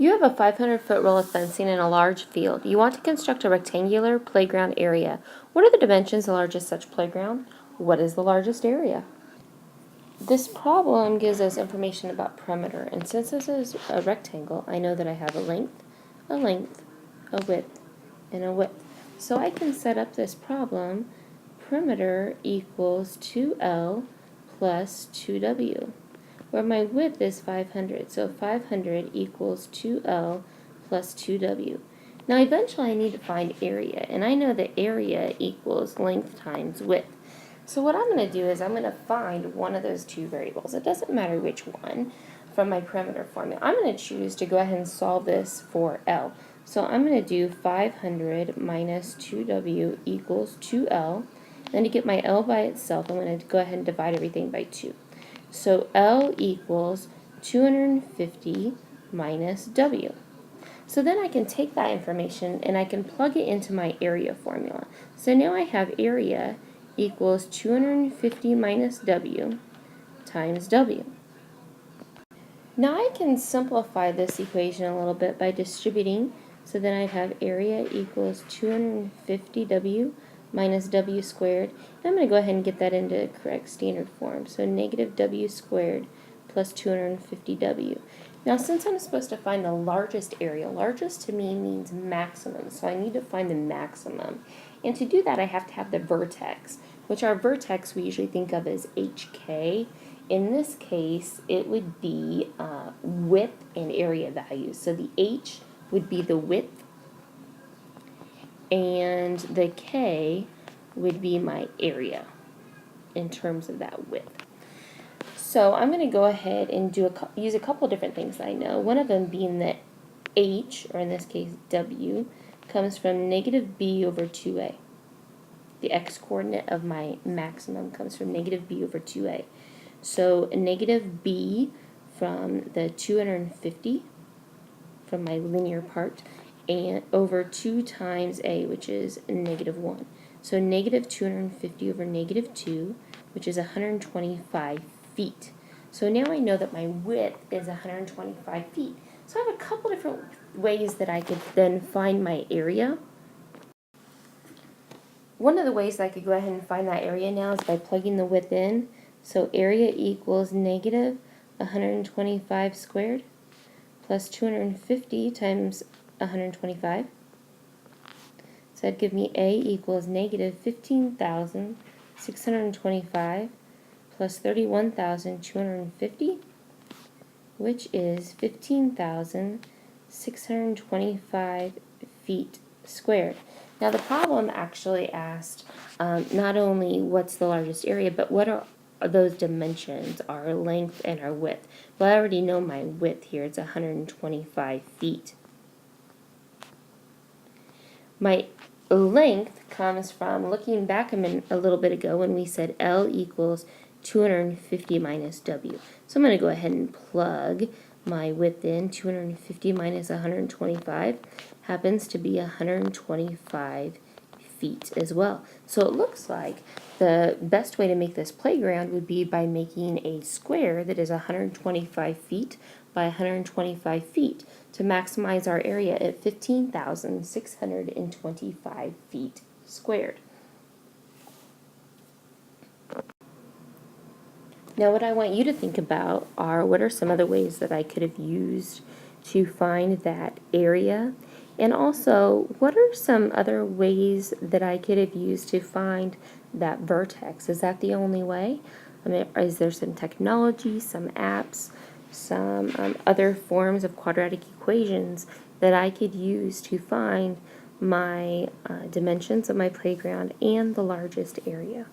You have a 500-foot roll of fencing in a large field. You want to construct a rectangular playground area. What are the dimensions of the largest such playground? What is the largest area? This problem gives us information about perimeter, and since this is a rectangle, I know that I have a length, a width, and a width. So I can set up this problem, perimeter equals 2L plus 2W, where my width is 500, so 500 equals 2L plus 2W. Now eventually I need to find area, and I know that area equals length times width. So what I'm going to do is I'm going to find one of those two variables. It doesn't matter which one from my perimeter formula. I'm going to choose to go ahead and solve this for L. So I'm going to do 500 minus 2W equals 2L. Then to get my L by itself, I'm going to go ahead and divide everything by 2. So L equals 250 minus W. So then I can take that information and I can plug it into my area formula. So now I have area equals 250 minus W times W. Now I can simplify this equation a little bit by distributing. So then I'd have area equals 250W minus W squared. And I'm going to go ahead and get that into correct standard form. So negative W squared plus 250W. Now since I'm supposed to find the largest area, largest to me means maximum. So I need to find the maximum. And to do that I have to have the vertex, which our vertex we usually think of as HK. In this case, it would be width and area values. So the H would be the width, and the K would be my area in terms of that width. So I'm going to go ahead and use a couple different things that I know. One of them being that H, or in this case W, comes from negative B over 2A. The x-coordinate of my maximum comes from negative B over 2A. So negative B from the 250 from my linear part and over 2 times A, which is negative 1. So negative 250 over negative 2, which is 125 feet. So now I know that my width is 125 feet. So I have a couple different ways that I could then find my area. One of the ways that I could go ahead and find that area now is by plugging the width in. So area equals negative 125 squared plus 250 times 125. So that'd give me A equals negative 15,625 plus 31,250, which is 15,625 feet squared. Now the problem actually asked not only what's the largest area, but what are those dimensions, our length and our width. Well, I already know my width here. It's 125 feet. My length comes from looking back a little bit ago when we said L equals 250 minus W. So I'm going to go ahead and plug my width in. 250 minus 125 happens to be 125 feet as well. So it looks like the best way to make this playground would be by making a square that is 125 feet by 125 feet to maximize our area at 15,625 feet squared. Now what I want you to think about are what are some other ways that I could have used to find that area, and also what are some other ways that I could have used to find that vertex. Is that the only way? I mean, is there some technology, some apps, some other forms of quadratic equations that I could use to find my dimensions of my playground and the largest area?